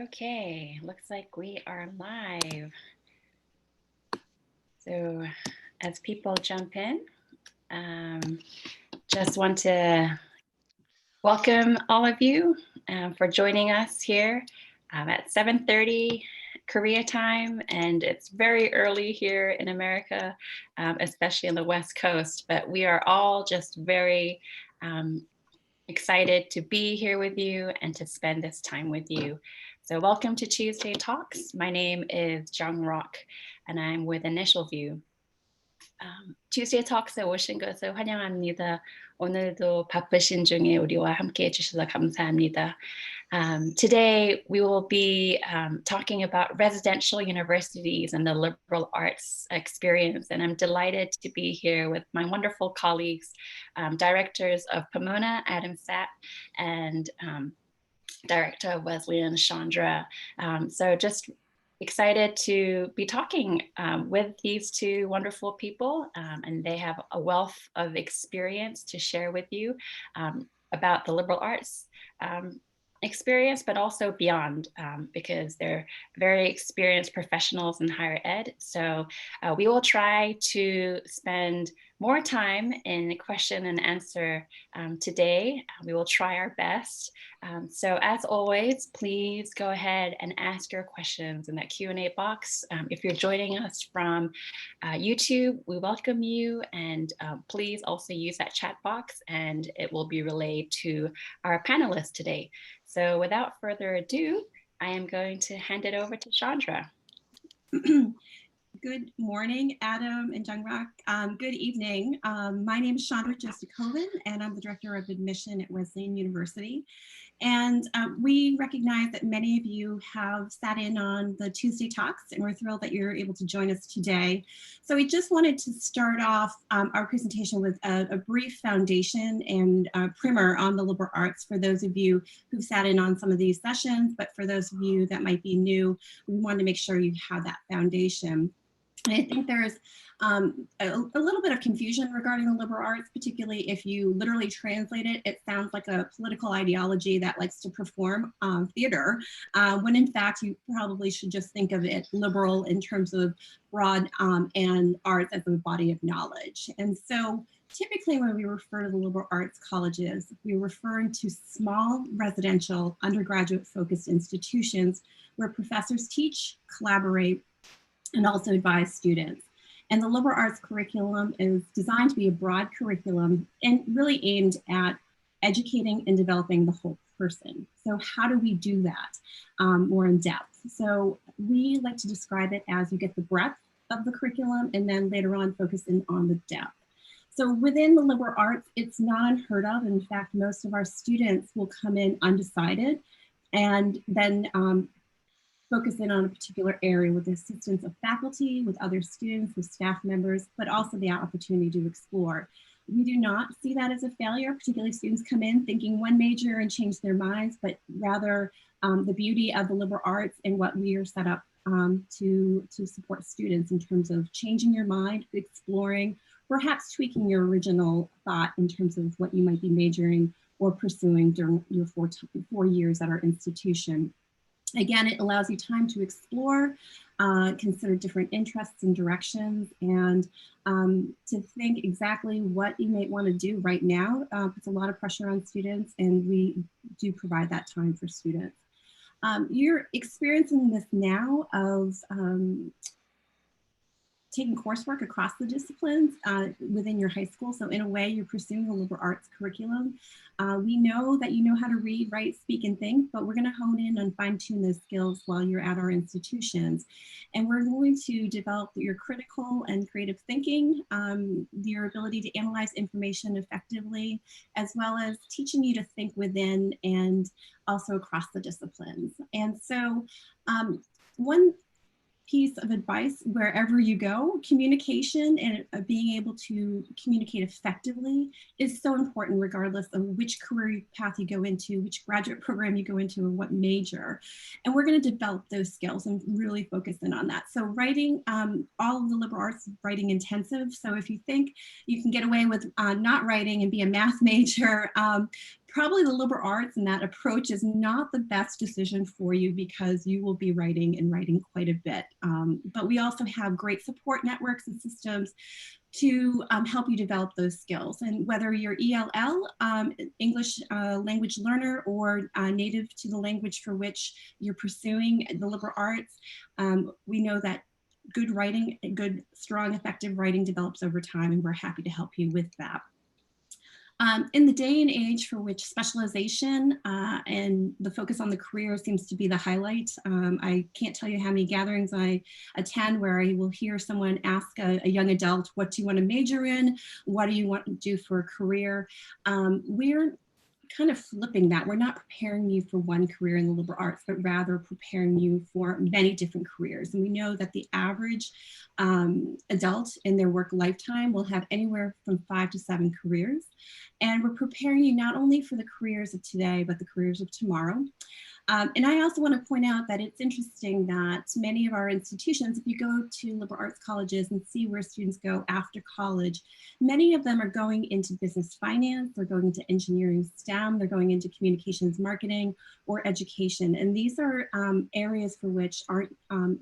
Okay, looks like we are live. So as people jump in, just want to welcome all of you for joining us here at 7:30 Korea time. And it's very early here in America, especially on the West Coast, but we are all just very excited to be here with you and to spend this time with you. So welcome to Tuesday Talks. My name is Jung Rock and I'm with Initial View. Tuesday Talks에 오신 것을 환영합니다. 오늘도 바쁘신 중에 우리와 함께 해주셔서 감사합니다. Today we will be talking about residential universities and the liberal arts experience, and I'm delighted to be here with my wonderful colleagues, directors of Pomona, Adam Sapp, and Director Wesleyan Chandra. So just excited to be talking with these two wonderful people, and they have a wealth of experience to share with you about the liberal arts experience, but also beyond, because they're very experienced professionals in higher ed. So we will try to spend more time in question and answer today. We will try our best. So as always, please go ahead and ask your questions in that Q&A box. If you're joining us from YouTube, we welcome you, and please also use that chat box and it will be relayed to our panelists today. So without further ado, I am going to hand it over to Chandra. Good morning, Adam and Jungrak. Good evening. My name is Chandra Jostakoven, and I'm the Director of Admission at Wesleyan University. And we recognize that many of you have sat in on the Tuesday Talks, and we're thrilled that you're able to join us today. So we just wanted to start off our presentation with a brief foundation and primer on the liberal arts for those of you who've sat in on some of these sessions, but for those of you that might be new, we wanted to make sure you have that foundation. And I think there's a little bit of confusion regarding the liberal arts, particularly if you literally translate it. It sounds like a political ideology that likes to perform theater, when in fact you probably should just think of it liberal in terms of broad and arts as a body of knowledge. And so typically when we refer to the liberal arts colleges, we're referring to small residential undergraduate focused institutions where professors teach, collaborate, and also advise students. And the liberal arts curriculum is designed to be a broad curriculum and really aimed at educating and developing the whole person. So how do we do that more in depth? So we like to describe it as you get the breadth of the curriculum and then later on focus in on the depth. So within the liberal arts, it's not unheard of. In fact, most of our students will come in undecided and then focus in on a particular area with the assistance of faculty, with other students, with staff members, but also the opportunity to explore. We do not see that as a failure, particularly students come in thinking one major and change their minds, but rather the beauty of the liberal arts and what we are set up to support students in terms of changing your mind, exploring, perhaps tweaking your original thought in terms of what you might be majoring or pursuing during your 4 years at our institution. Again, it allows you time to explore, consider different interests and directions, and to think exactly what you may want to do right now. Puts a lot of pressure on students, and we do provide that time for students. You're experiencing this now of taking coursework across the disciplines within your high school. So in a way, you're pursuing the liberal arts curriculum. We know that you know how to read, write, speak, and think, but we're going to hone in and fine tune those skills while you're at our institutions. And we're going to develop your critical and creative thinking, your ability to analyze information effectively, as well as teaching you to think within and also across the disciplines. And so one piece of advice wherever you go, communication and being able to communicate effectively is so important regardless of which career path you go into, which graduate program you go into, or what major. And we're going to develop those skills and really focus in on that. So writing, all of the liberal arts writing intensive. So if you think you can get away with not writing and be a math major, probably the liberal arts and that approach is not the best decision for you because you will be writing and writing quite a bit. But we also have great support networks and systems to help you develop those skills. And whether you're ELL, English language learner, or native to the language for which you're pursuing the liberal arts, we know that good writing, good, strong, effective writing develops over time, and we're happy to help you with that. In the day and age for which specialization and the focus on the career seems to be the highlight, I can't tell you how many gatherings I attend where I will hear someone ask a young adult, what do you want to major in? What do you want to do for a career? We're kind of flipping that. We're not preparing you for one career in the liberal arts, but rather preparing you for many different careers. And we know that the average adult in their work lifetime will have anywhere from 5 to 7 careers. And we're preparing you not only for the careers of today, but the careers of tomorrow. And I also want to point out that it's interesting that many of our institutions, if you go to liberal arts colleges and see where students go after college, many of them are going into business finance, they're going into engineering STEM, they're going into communications marketing or education. And these are areas for which aren't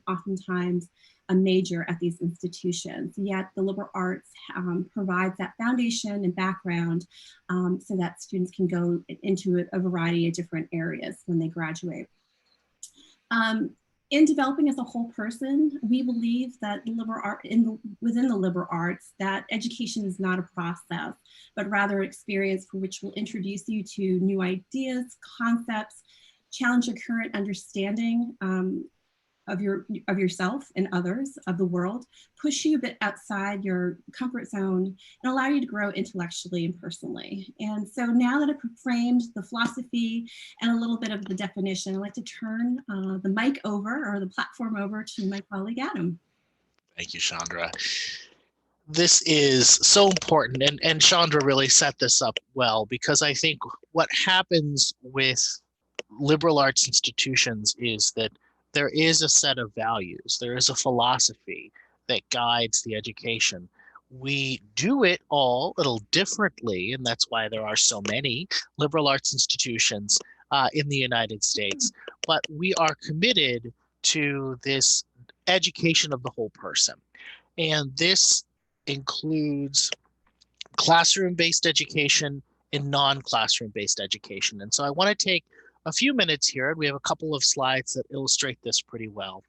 oftentimes a major at these institutions, yet the liberal arts provides that foundation and background so that students can go into a variety of different areas when they graduate. In developing as a whole person, we believe that within the liberal arts, that education is not a process, but rather an experience for which will introduce you to new ideas, concepts, challenge your current understanding of yourself and others, of the world, push you a bit outside your comfort zone, and allow you to grow intellectually and personally. And so now that I've framed the philosophy and a little bit of the definition, I'd like to turn the mic over, or the platform over, to my colleague, Adam. Thank you, Chandra. This is so important, and Chandra really set this up well, because I think what happens with liberal arts institutions is that there is a set of values, there is a philosophy that guides the education. We do it all a little differently, and that's why there are so many liberal arts institutions in the United States, but we are committed to this education of the whole person. And this includes classroom-based education and non-classroom-based education. And so I want to take a few minutes here, and we have a couple of slides that illustrate this pretty well.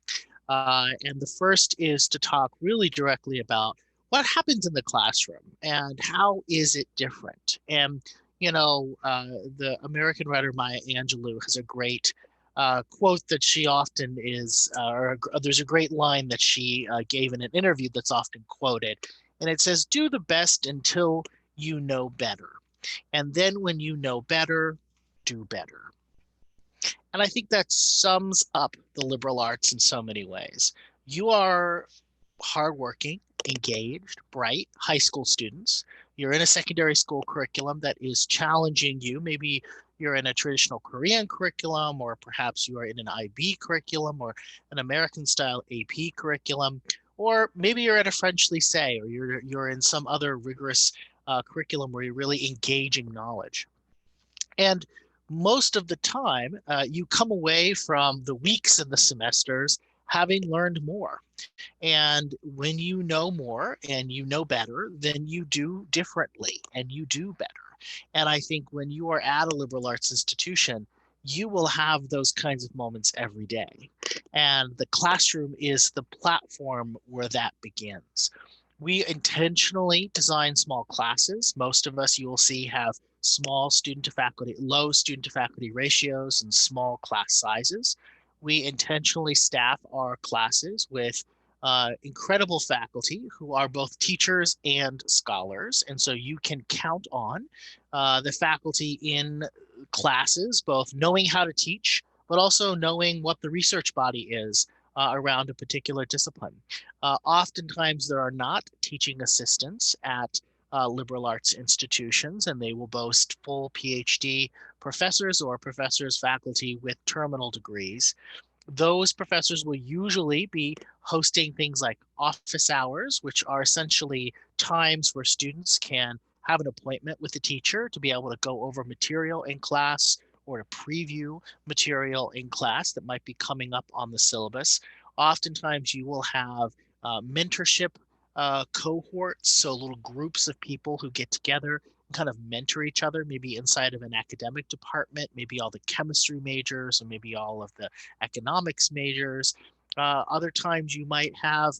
And the first is to talk really directly about what happens in the classroom and how is it different. And, you know, the American writer Maya Angelou has a great quote that she often is, or there's a great line that she gave in an interview that's often quoted. And it says, do the best until you know better. And then when you know better, do better. And I think that sums up the liberal arts in so many ways. You are hardworking, engaged, bright high school students. You're in a secondary school curriculum that is challenging you. Maybe you're in a traditional Korean curriculum, or perhaps you are in an IB curriculum or an American style AP curriculum, or maybe you're at a French lycée, or you're in some other rigorous curriculum where you're really engaging knowledge. And most of the time, you come away from the weeks and the semesters having learned more. And when you know more and you know better, then you do differently and you do better. And I think when you are at a liberal arts institution, you will have those kinds of moments every day. And the classroom is the platform where that begins. We intentionally design small classes. Most of us, you will see, have small student to faculty, low student to faculty ratios and small class sizes. We intentionally staff our classes with incredible faculty who are both teachers and scholars. And so you can count on the faculty in classes, both knowing how to teach, but also knowing what the research body is around a particular discipline. Oftentimes there are not teaching assistants at liberal arts institutions, and they will boast full PhD professors or professors faculty with terminal degrees. Those professors will usually be hosting things like office hours, which are essentially times where students can have an appointment with the teacher to be able to go over material in class or to preview material in class that might be coming up on the syllabus. Oftentimes you will have mentorship cohorts, so little groups of people who get together and kind of mentor each other, maybe inside of an academic department, maybe all the chemistry majors, or maybe all of the economics majors. Other times you might have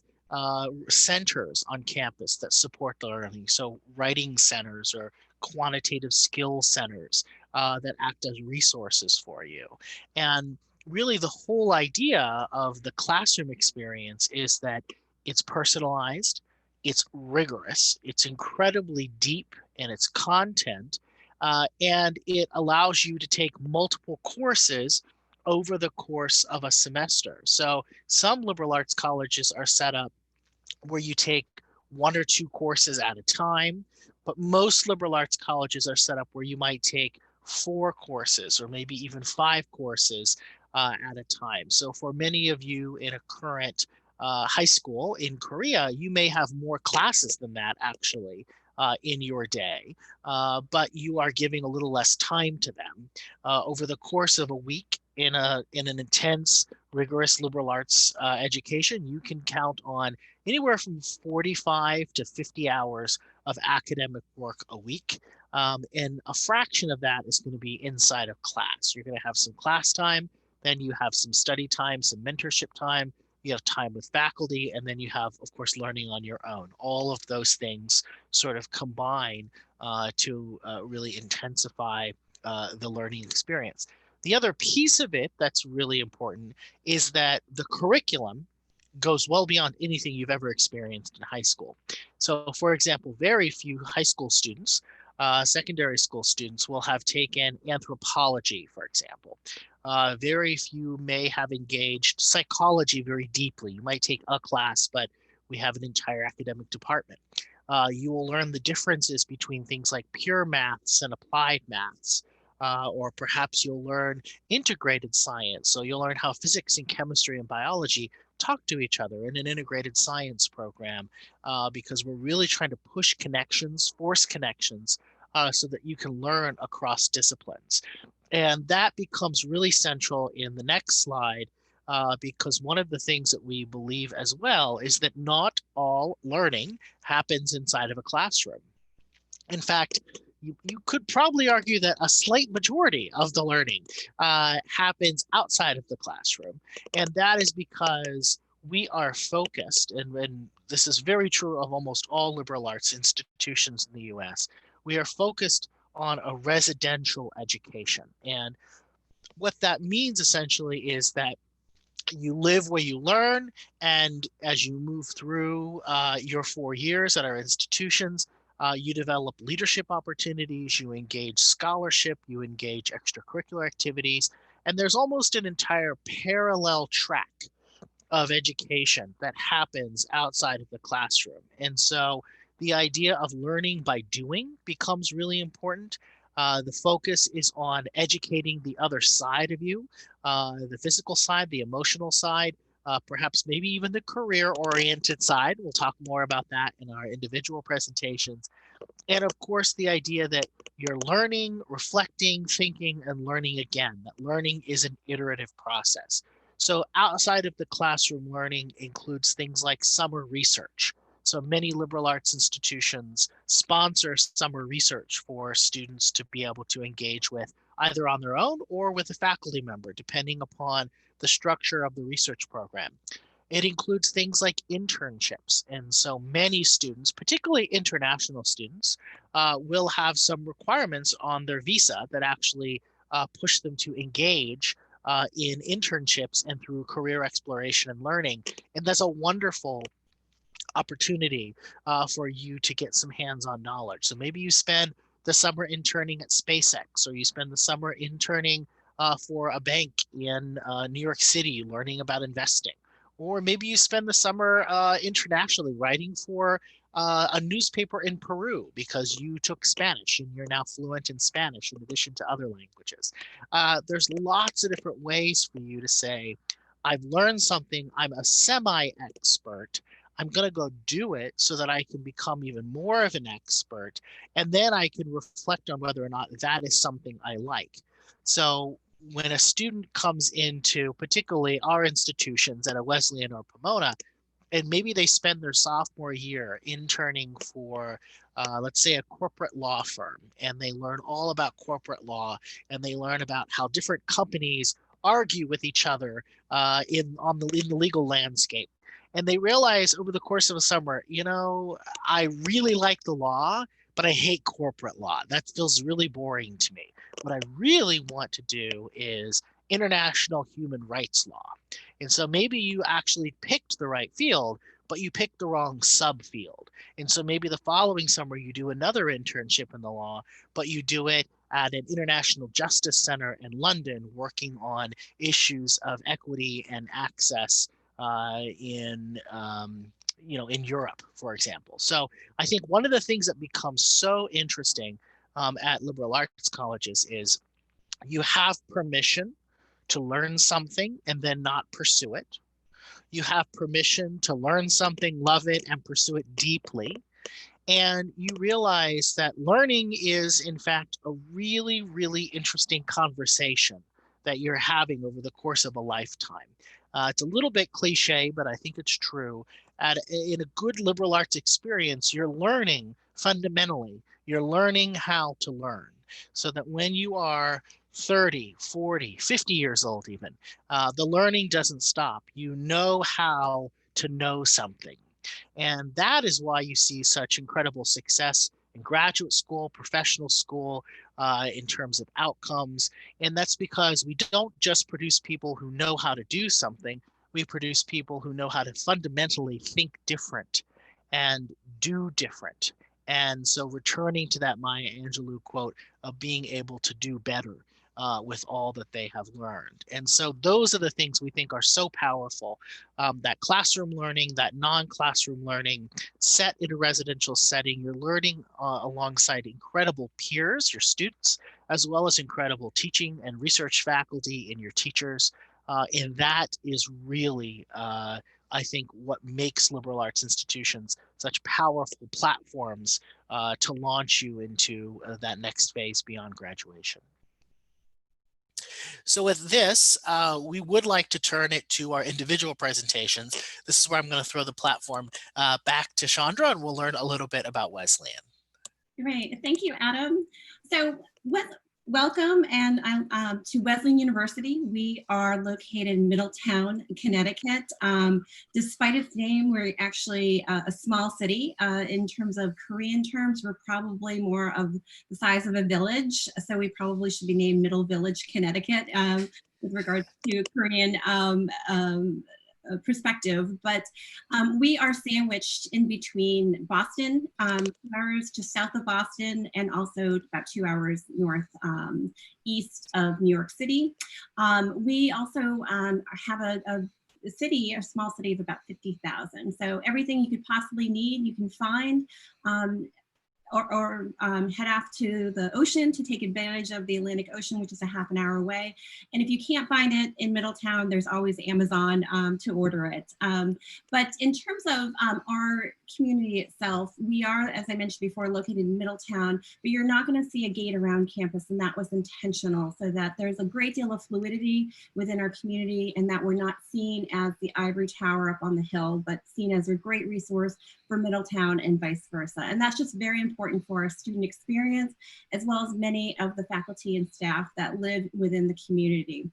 centers on campus that support the learning, so writing centers or quantitative skill centers that act as resources for you. And really the whole idea of the classroom experience is that it's personalized, it's rigorous, it's incredibly deep in its content, and it allows you to take multiple courses over the course of a semester. So some liberal arts colleges are set up where you take one or two courses at a time, but most liberal arts colleges are set up where you might take four courses or maybe even five courses at a time. So for many of you in a current high school in Korea, you may have more classes than that actually in your day, but you are giving a little less time to them. Over the course of a week in an intense, rigorous liberal arts education, you can count on anywhere from 45 to 50 hours of academic work a week. And a fraction of that is going to be inside of class. You're going to have some class time, then you have some study time, some mentorship time, you have time with faculty, and then you have, of course, learning on your own. All of those things sort of combine to really intensify the learning experience. The other piece of it that's really important is that the curriculum goes well beyond anything you've ever experienced in high school. So, for example, very few high school students, secondary school students, will have taken anthropology, for example. Very few may have engaged psychology very deeply. You might take a class, but we have an entire academic department. You will learn the differences between things like pure maths and applied maths. Or perhaps you'll learn integrated science. So you'll learn how physics and chemistry and biology talk to each other in an integrated science program, because we're really trying to push connections, force connections, so that you can learn across disciplines. And that becomes really central in the next slide, because one of the things that we believe as well is that not all learning happens inside of a classroom. In fact, you could probably argue that a slight majority of the learning happens outside of the classroom. And that is because we are focused, and this is very true of almost all liberal arts institutions in the US, we are focused on a residential education. And what that means essentially is that you live where you learn, and as you move through your 4 years at our institutions, you develop leadership opportunities, you engage scholarship, you engage extracurricular activities, and there's almost an entire parallel track of education that happens outside of the classroom. And so the idea of learning by doing becomes really important. The focus is on educating the other side of you, the physical side, the emotional side, perhaps maybe even the career-oriented side. We'll talk more about that in our individual presentations. And of course, the idea that you're learning, reflecting, thinking, and learning again, that learning is an iterative process. So outside of the classroom, learning includes things like summer research. So many liberal arts institutions sponsor summer research for students to be able to engage with either on their own or with a faculty member, depending upon the structure of the research program. It includes things like internships. And so many students, particularly international students, will have some requirements on their visa that actually push them to engage in internships and through career exploration and learning. And that's a wonderful opportunity for you to get some hands-on knowledge. So maybe you spend the summer interning at SpaceX, or you spend the summer interning for a bank in New York City learning about investing. Or maybe you spend the summer internationally writing for a newspaper in Peru because you took Spanish and you're now fluent in Spanish in addition to other languages. There's lots of different ways for you to say, I've learned something, I'm a semi-expert, I'm going to go do it so that I can become even more of an expert. And then I can reflect on whether or not that is something I like. So when a student comes into particularly our institutions at a Wesleyan or Pomona, and maybe they spend their sophomore year interning for, let's say, a corporate law firm, and they learn all about corporate law, and they learn about how different companies argue with each other in the legal landscape. And they realize over the course of a summer, I really like the law, but I hate corporate law. That feels really boring to me. What I really want to do is international human rights law. And so maybe you actually picked the right field, but you picked the wrong subfield. And so maybe the following summer you do another internship in the law, but you do it at an international justice center in London, working on issues of equity and access in Europe, for example. So I think one of the things that becomes so interesting at liberal arts colleges is you have permission to learn something and then not pursue it. You have permission to learn something, love it, and pursue it deeply. And you realize that learning is, in fact, a really, really interesting conversation that you're having over the course of a lifetime. It's a little bit cliche, but I think it's true. In a good liberal arts experience, you're learning fundamentally. You're learning how to learn so that when you are 30, 40, 50 years old even, the learning doesn't stop. You know how to know something. And that is why you see such incredible success in graduate school, professional school, in terms of outcomes. And that's because we don't just produce people who know how to do something, we produce people who know how to fundamentally think different and do different. And so returning to that Maya Angelou quote of being able to do better with all that they have learned. And so those are the things we think are so powerful. That classroom learning, that non-classroom learning, set in a residential setting, you're learning alongside incredible peers, your students, as well as incredible teaching and research faculty and your teachers. And that is really, I think, what makes liberal arts institutions such powerful platforms to launch you into that next phase beyond graduation. So with this, we would like to turn it to our individual presentations. This is where I'm going to throw the platform back to Chandra, and we'll learn a little bit about Wesleyan. Great, thank you, Adam. So welcome to Wesleyan University. We are located in Middletown, Connecticut. Despite its name, we're actually a small city. In terms of Korean terms, we're probably more of the size of a village. So we probably should be named Middle Village, Connecticut, with regards to Korean perspective, but we are sandwiched in between Boston, 2 hours to south of Boston, and also about 2 hours north east of New York City. We also have a small city of about 50,000. So everything you could possibly need, you can find. Or head off to the ocean to take advantage of the Atlantic Ocean, which is a half an hour away. And if you can't find it in Middletown, there's always Amazon to order it. But in terms of our community itself, we are, as I mentioned before, located in Middletown, but you're not going to see a gate around campus, and that was intentional, so that there's a great deal of fluidity within our community, and that we're not seen as the ivory tower up on the hill, but seen as a great resource for Middletown and vice versa. And that's just very important for our student experience, as well as many of the faculty and staff that live within the community.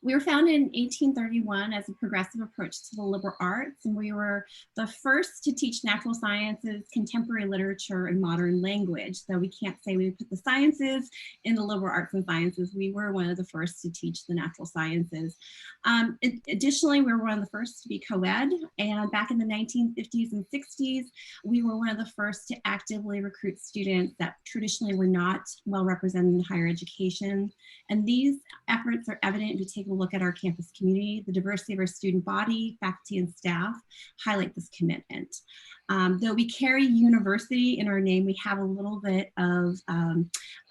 We were founded in 1831 as a progressive approach to the liberal arts, and we were the first to teach natural sciences, contemporary literature, and modern language. So we can't say we put the sciences in the liberal arts and sciences. We were one of the first to teach the natural sciences. Additionally, we were one of the first to be co-ed, and back in the 1950s and 60s, we were one of the first to actively recruit students that traditionally were not well represented in higher education. And these efforts are evident take a look at our campus community, the diversity of our student body, faculty, and staff highlight this commitment. Though we carry university in our name, we have a little bit of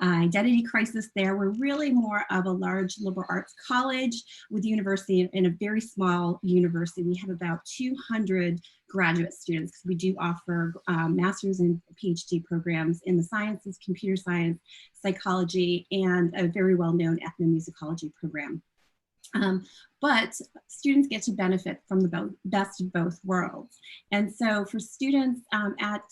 identity crisis there. We're really more of a large liberal arts college with university in a very small university. We have about 200 graduate students because we do offer master's and PhD programs in the sciences, computer science, psychology, and a very well-known ethnomusicology program. But students get to benefit from the best of both worlds. And so for students at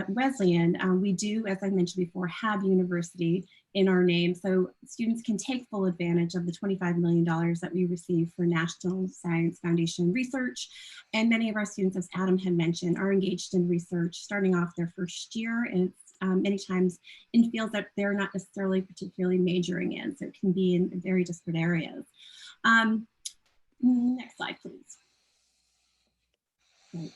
Wesleyan, we do, as I mentioned before, have university in our name. So students can take full advantage of the $25 million that we receive for National Science Foundation research. And many of our students, as Adam had mentioned, are engaged in research starting off their first year. And it's many times in fields that they're not necessarily particularly majoring in. So it can be in very disparate areas. Next slide, please. Right.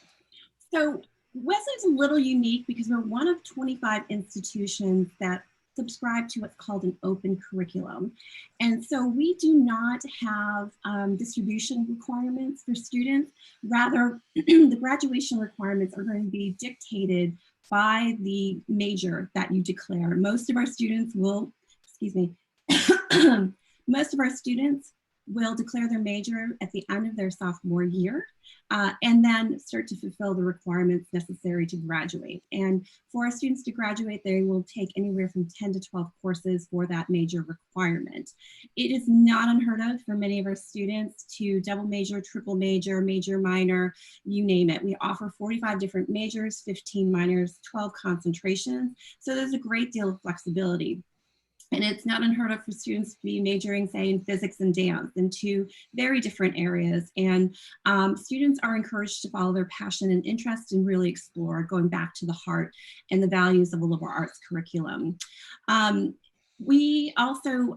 So Wesleyan's a little unique because we're one of 25 institutions that subscribe to what's called an open curriculum. And so we do not have distribution requirements for students. Rather, the graduation requirements are going to be dictated by the major that you declare. Most of our students will, excuse me, most of our students will declare their major at the end of their sophomore year and then start to fulfill the requirements necessary to graduate. And for our students to graduate, they will take anywhere from 10 to 12 courses for that major requirement. It is not unheard of for many of our students to double major, triple major, major, minor, you name it. We offer 45 different majors, 15 minors, 12 concentrations. So there's a great deal of flexibility. And it's not unheard of for students to be majoring, say, in physics and dance, in two very different areas. And students are encouraged to follow their passion and interest and really explore, going back to the heart and the values of a liberal arts curriculum. We also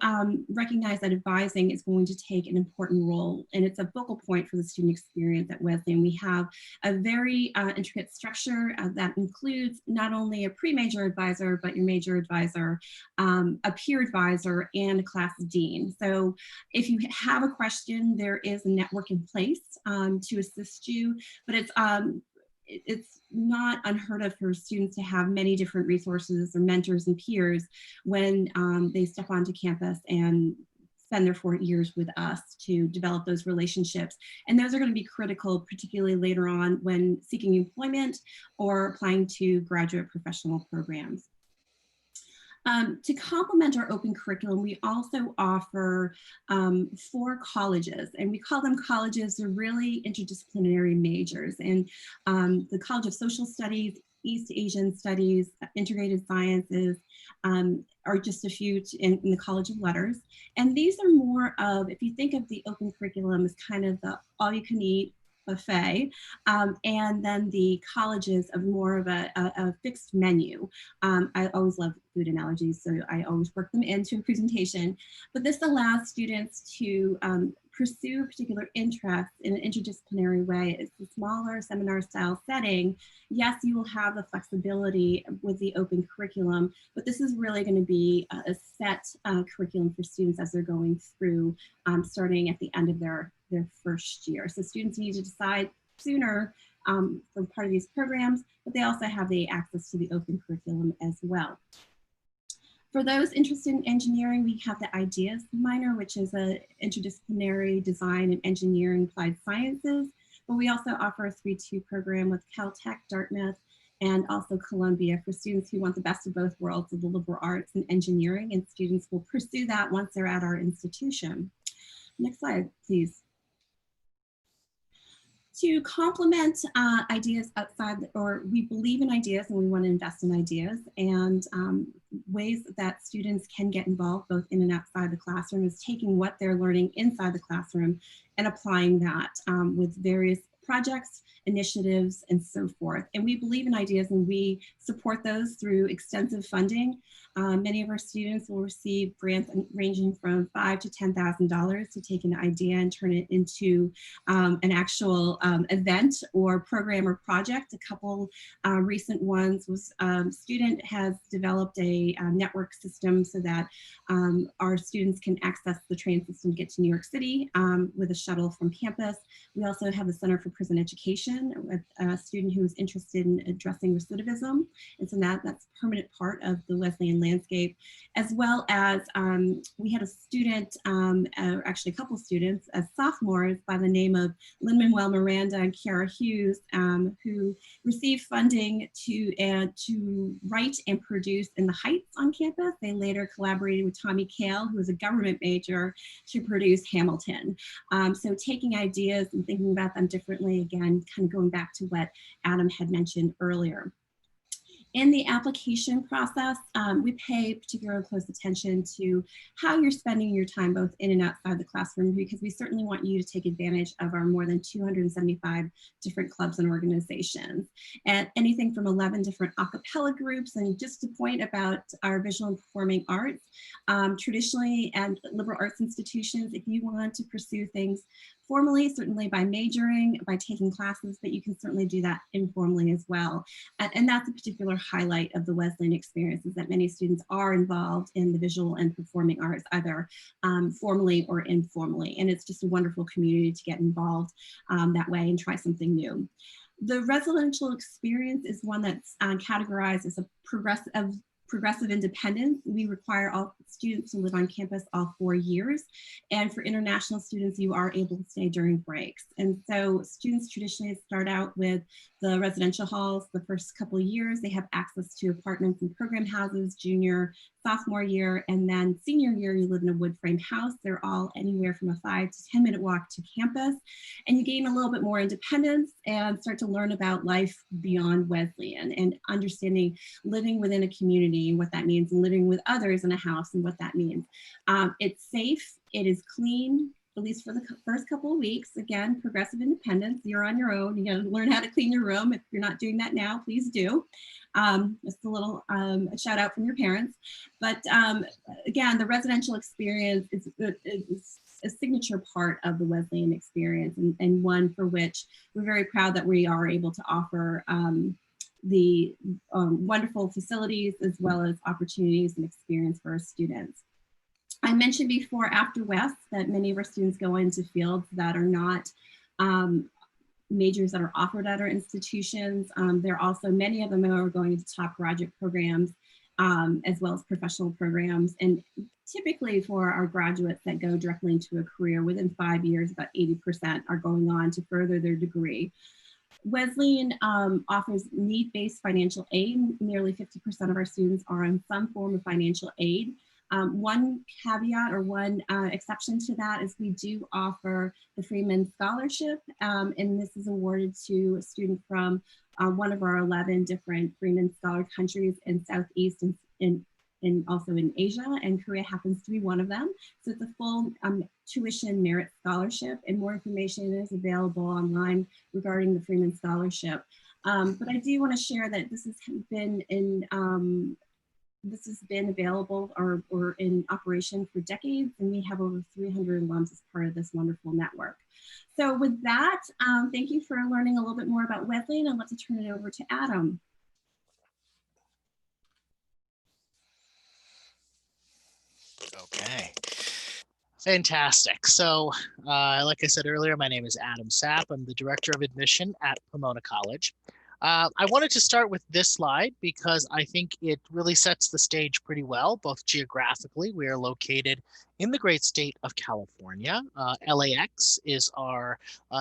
recognize that advising is going to take an important role, and it's a focal point for the student experience at Wesleyan. We have a very intricate structure that includes not only a pre-major advisor, but your major advisor, a peer advisor, and a class dean. So if you have a question, there is a network in place to assist you, but it's not unheard of for students to have many different resources or mentors and peers when they step onto campus and spend their 4 years with us to develop those relationships. And those are going to be critical, particularly later on when seeking employment or applying to graduate professional programs. To complement our open curriculum, we also offer 4 colleges, and we call them colleges. They're really interdisciplinary majors. And the College of Social Studies, East Asian Studies, Integrated Sciences are just a few in the College of Letters. And these are more of, if you think of the open curriculum as kind of the all-you-can-eat buffet, and then the colleges of more of a fixed menu. I always love food analogies, so I always work them into a presentation. But this allows students to pursue a particular interest in an interdisciplinary way. It's a smaller seminar style setting. Yes, you will have the flexibility with the open curriculum, but this is really going to be a set curriculum for students as they're going through, starting at the end of their first year. So students need to decide sooner for part of these programs, but they also have the access to the open curriculum as well. For those interested in engineering, we have the IDEAS minor, which is an interdisciplinary design and engineering applied sciences, but we also offer a 3-2 program with Caltech, Dartmouth, and also Columbia for students who want the best of both worlds of the liberal arts and engineering, and students will pursue that once they're at our institution. Next slide, please. To complement ideas outside, or we believe in ideas and we want to invest in ideas, and ways that students can get involved both in and outside the classroom is taking what they're learning inside the classroom and applying that with various projects, initiatives, and so forth. And we believe in ideas and we support those through extensive funding. Many of our students will receive grants ranging from $5,000 to $10,000 to take an idea and turn it into an actual event or program or project. A couple recent ones was student has developed a network system so that our students can access the train system to get to New York City with a shuttle from campus. We also have the Center for Prison Education with a student who is interested in addressing recidivism. And so that's a permanent part of the Wesleyan landscape, as well as we had a student, actually a couple students as sophomores by the name of Lin-Manuel Miranda and Kiara Hughes, who received funding to write and produce In the Heights on campus. They later collaborated with Tommy Kail, who was a government major, to produce Hamilton. So taking ideas and thinking about them differently, again, kind of going back to what Adam had mentioned earlier. In the application process, we pay particular close attention to how you're spending your time both in and outside the classroom, because we certainly want you to take advantage of our more than 275 different clubs and organizations, and anything from 11 different a cappella groups. And just a point about our visual and performing arts, traditionally at liberal arts institutions, if you want to pursue things formally, certainly by majoring, by taking classes, but you can certainly do that informally as well. And that's a particular highlight of the Wesleyan experience, is that many students are involved in the visual and performing arts, either formally or informally. And it's just a wonderful community to get involved that way and try something new. The residential experience is one that's categorized as a progressive independence. We require all students to live on campus all 4 years. And for international students, you are able to stay during breaks. And so students traditionally start out with the residential halls the first couple of years. They have access to apartments and program houses, junior, sophomore year, and then senior year, you live in a wood frame house. They're all anywhere from a 5 to 10 minute walk to campus. And you gain a little bit more independence and start to learn about life beyond Wesleyan and understanding living within a community and what that means, and living with others in a house and what that means. It's safe, it is clean, at least for the first couple of weeks. Again, progressive independence, you're on your own. You gotta learn how to clean your room. If you're not doing that now, please do. Just a little a shout out from your parents. But again, the residential experience is a signature part of the Wesleyan experience, and one for which we're very proud that we are able to offer the wonderful facilities as well as opportunities and experience for our students. I mentioned before, after West, that many of our students go into fields that are not majors that are offered at our institutions. There are also many of them who are going into top graduate programs as well as professional programs. And typically for our graduates that go directly into a career, within 5 years, about 80% are going on to further their degree. Wesleyan offers need-based financial aid. Nearly 50% of our students are on some form of financial aid. One caveat or one exception to that is we do offer the Freeman Scholarship, and this is awarded to a student from one of our 11 different Freeman Scholar countries in Southeast and also in Asia, and Korea happens to be one of them. So it's a full tuition merit scholarship, and more information is available online regarding the Freeman Scholarship. But I do want to share that this has been available or in operation for decades, and we have over 300 alums as part of this wonderful network. So with that, thank you for learning a little bit more about Wesleyan. I'd love to turn it over to Adam. Okay. Fantastic. So, like I said earlier, my name is Adam Sapp. I'm the Director of Admission at Pomona College. I wanted to start with this slide because I think it really sets the stage pretty well, both geographically. We are located in the great state of California. LAX is our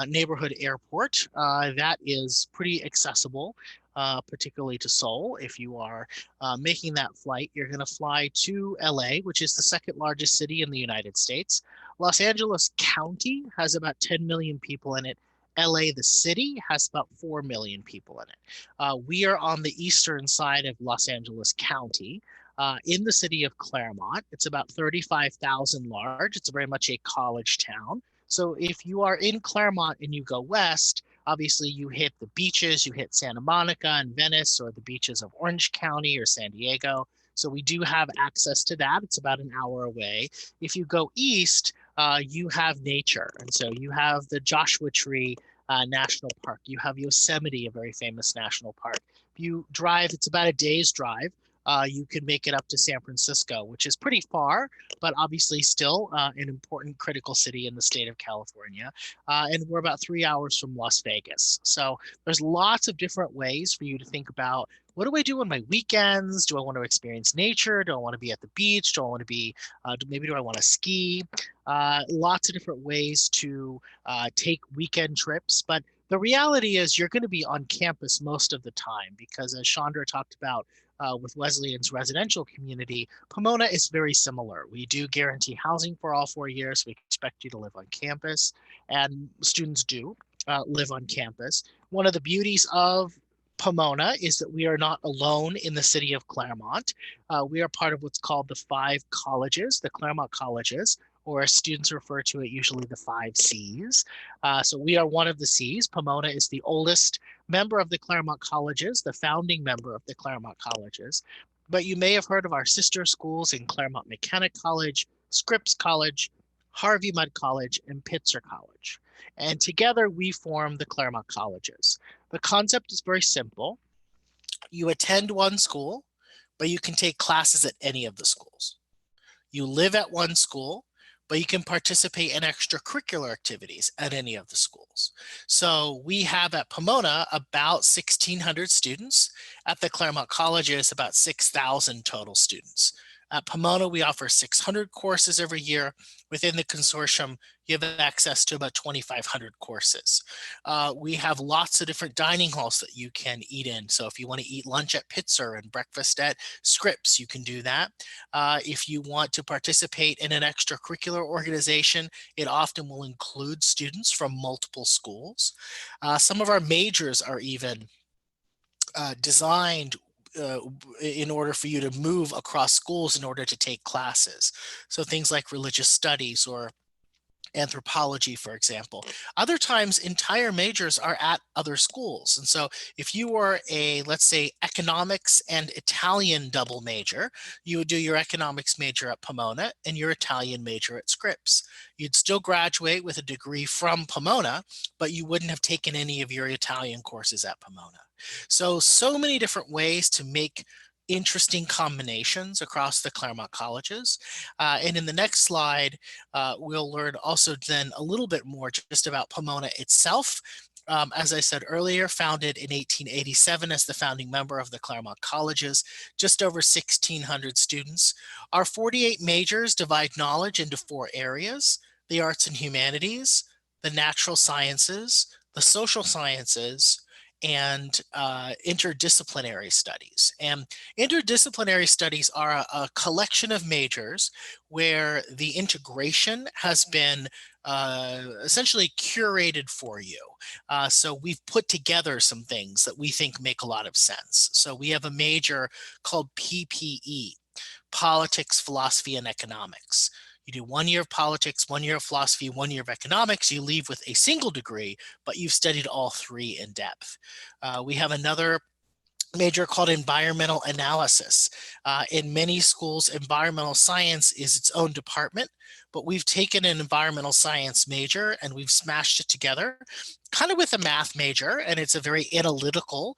neighborhood airport. That is pretty accessible, particularly to Seoul. If you are making that flight, you're going to fly to LA, which is the second largest city in the United States. Los Angeles County has about 10 million people in it. LA, the city, has about 4 million people in it. We are on the eastern side of Los Angeles County, in the city of Claremont. It's about 35,000 large. It's very much a college town. So if you are in Claremont and you go west, obviously you hit the beaches, you hit Santa Monica and Venice, or the beaches of Orange County or San Diego. So we do have access to that. It's about an hour away. If you go east, you have nature. And so you have the Joshua Tree National Park. You have Yosemite, a very famous national park. If you drive, it's about a day's drive. You can make it up to San Francisco, which is pretty far, but obviously still an important critical city in the state of California. And we're about 3 hours from Las Vegas. So there's lots of different ways for you to think about, what do I do on my weekends? Do I want to experience nature? Do I want to be at the beach? Do I want to be, maybe do I want to ski? Lots of different ways to take weekend trips. But the reality is you're going to be on campus most of the time because, as Chandra talked about, with Wesleyan's residential community, Pomona is very similar. We do guarantee housing for all 4 years. We expect you to live on campus, and students do live on campus. One of the beauties of Pomona is that we are not alone in the city of Claremont. We are part of what's called the 5 colleges, the Claremont colleges, or as students refer to it, usually the 5 C's. So we are one of the C's. Pomona is the oldest member of the Claremont colleges, the founding member of the Claremont colleges. But you may have heard of our sister schools in Claremont Mechanic College, Scripps College, Harvey Mudd College, and Pitzer College. And together we form the Claremont colleges. The concept is very simple. You attend one school, but you can take classes at any of the schools. You live at one school, but you can participate in extracurricular activities at any of the schools. So we have at Pomona about 1,600 students. At the Claremont colleges, about 6,000 total students. At Pomona, we offer 600 courses every year. Within the consortium, you have access to about 2,500 courses. We have lots of different dining halls that you can eat in. So if you want to eat lunch at Pitzer and breakfast at Scripps, you can do that. If you want to participate in an extracurricular organization, it often will include students from multiple schools. Some of our majors are even designed in order for you to move across schools in order to take classes. So things like religious studies or anthropology, for example. Other times, entire majors are at other schools. And so if you were a, let's say, economics and Italian double major, you would do your economics major at Pomona and your Italian major at Scripps. You'd still graduate with a degree from Pomona, but you wouldn't have taken any of your Italian courses at Pomona. So many different ways to make interesting combinations across the Claremont colleges. And in the next slide, we'll learn also then a little bit more just about Pomona itself. As I said earlier, founded in 1887 as the founding member of the Claremont colleges, just over 1,600 students. Our 48 majors divide knowledge into 4 areas: the arts and humanities, the natural sciences, the social sciences, and interdisciplinary studies. And interdisciplinary studies are a collection of majors where the integration has been essentially curated for you. So we've put together some things that we think make a lot of sense. So we have a major called PPE, Politics, Philosophy, and Economics. You do 1 year of politics, 1 year of philosophy, 1 year of economics. You leave with a single degree, but you've studied all 3 in depth. We have another major called environmental analysis. In many schools, environmental science is its own department, but we've taken an environmental science major and we've smashed it together kind of with a math major, and it's a very analytical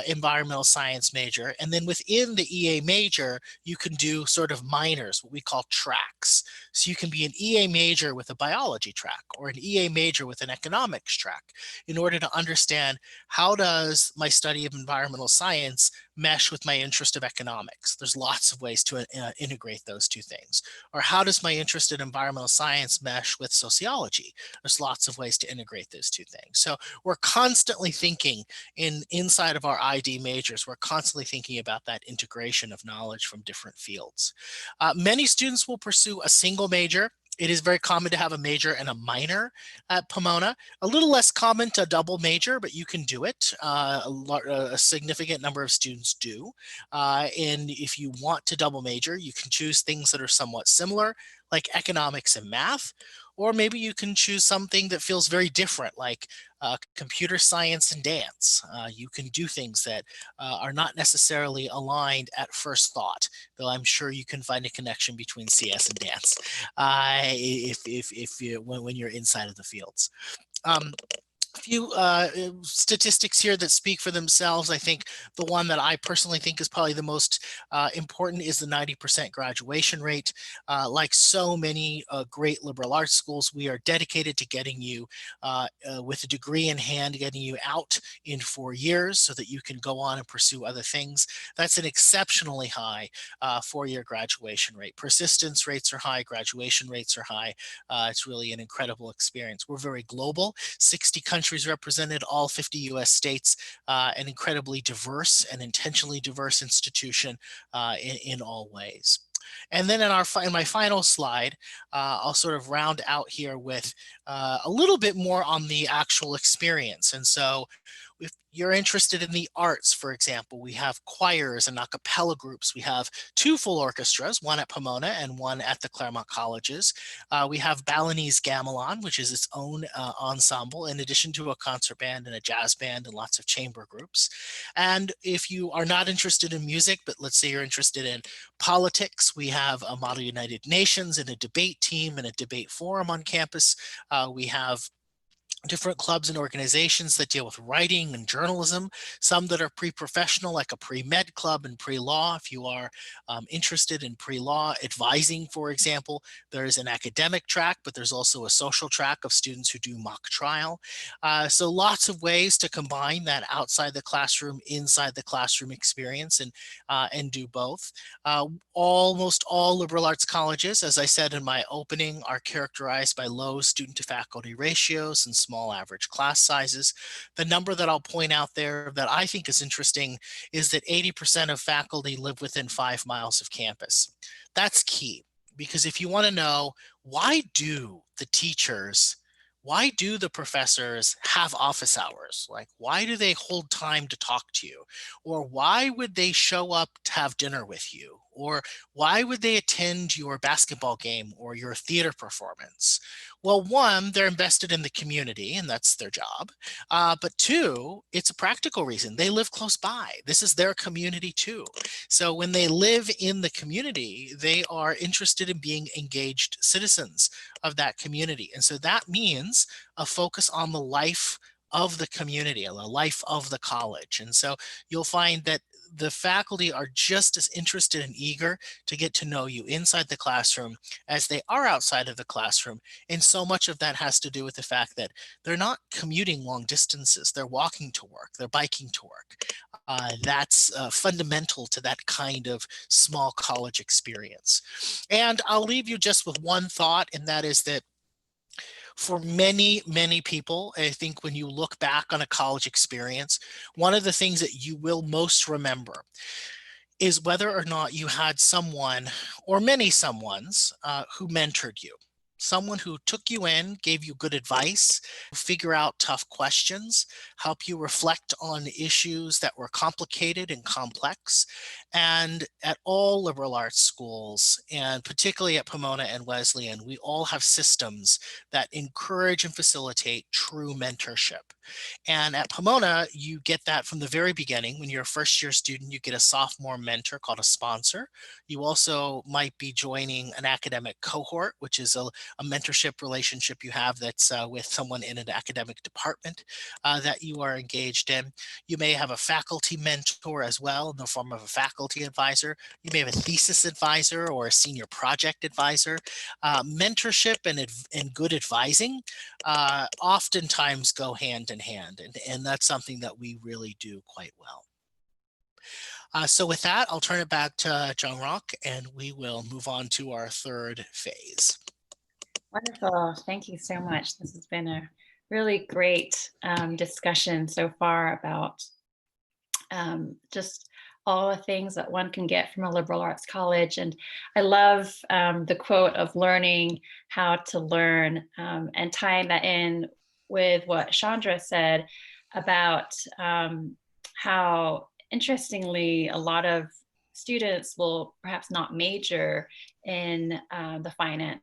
environmental science major. And then within the EA major, you can do sort of minors, what we call tracks. So you can be an EA major with a biology track or an EA major with an economics track in order to understand, how does my study of environmental science mesh with my interest of economics? There's lots of ways to integrate those 2 things. Or how does my interest in environmental science mesh with sociology? There's lots of ways to integrate those 2 things. So we're constantly thinking inside of our ID majors, we're constantly thinking about that integration of knowledge from different fields. Many students will pursue a single major. It is very common to have a major and a minor at Pomona. A little less common to double major, but you can do it. A significant number of students do. And if you want to double major, you can choose things that are somewhat similar, like economics and math, or maybe you can choose something that feels very different, like computer science and dance. You can do things that are not necessarily aligned at first thought, though I'm sure you can find a connection between CS and dance if you, when you're inside of the fields. Um, a few statistics here that speak for themselves. I think the one that I personally think is probably the most important is the 90% graduation rate. Like so many great liberal arts schools, we are dedicated to getting you with a degree in hand, getting you out in 4 years so that you can go on and pursue other things. That's an exceptionally high 4-year graduation rate. Persistence rates are high, graduation rates are high. It's really an incredible experience. We're very global, 60 countries represented, all 50 US states, an incredibly diverse and intentionally diverse institution in all ways. And then in my final slide, I'll sort of round out here with a little bit more on the actual experience. And so if you're interested in the arts, for example, we have choirs and a cappella groups. We have 2 full orchestras, one at Pomona and one at the Claremont Colleges. We have Balinese Gamelan, which is its own ensemble, in addition to a concert band and a jazz band and lots of chamber groups. And if you are not interested in music, but let's say you're interested in politics, we have a Model United Nations and a debate team and a debate forum on campus. We have different clubs and organizations that deal with writing and journalism, some that are pre-professional, like a pre-med club and pre-law. If you are interested in pre-law advising, for example, there's an academic track, but there's also a social track of students who do mock trial. So lots of ways to combine that outside the classroom, inside the classroom experience and do both. Almost all liberal arts colleges, as I said in my opening, are characterized by low student to faculty ratios and small average class sizes. The number that I'll point out there that I think is interesting is that 80% of faculty live within 5 miles of campus. That's key, because if you want to know, why do the professors have office hours? Like, why do they hold time to talk to you? Or why would they show up to have dinner with you? Or why would they attend your basketball game or your theater performance? Well, one, they're invested in the community, and that's their job. But two, it's a practical reason. They live close by. This is their community too. So when they live in the community, they are interested in being engaged citizens of that community. And so that means a focus on the life of the community, on the life of the college. And so you'll find that the faculty are just as interested and eager to get to know you inside the classroom as they are outside of the classroom. And so much of that has to do with the fact that they're not commuting long distances. They're walking to work, they're biking to work. That's fundamental to that kind of small college experience. And I'll leave you just with one thought, and that is that for many, many people, I think when you look back on a college experience, one of the things that you will most remember is whether or not you had someone or many someones who mentored you. Someone who took you in, gave you good advice, figure out tough questions, help you reflect on issues that were complicated and complex. And at all liberal arts schools, and particularly at Pomona and Wesleyan, we all have systems that encourage and facilitate true mentorship. And at Pomona, you get that from the very beginning. When you're a first year student, you get a sophomore mentor called a sponsor. You also might be joining an academic cohort, which is a mentorship relationship you have that's with someone in an academic department that you are engaged in. You may have a faculty mentor as well in the form of a faculty advisor. You may have a thesis advisor or a senior project advisor. Mentorship and good advising oftentimes go hand in hand, and that's something that we really do quite well. So with that, I'll turn it back to John Rock, and we will move on to our third phase. Wonderful. Thank you so much. This has been a really great discussion so far about just all the things that one can get from a liberal arts college. And I love the quote of learning how to learn, and tying that in with what Chandra said about how, interestingly, a lot of students will perhaps not major in the finance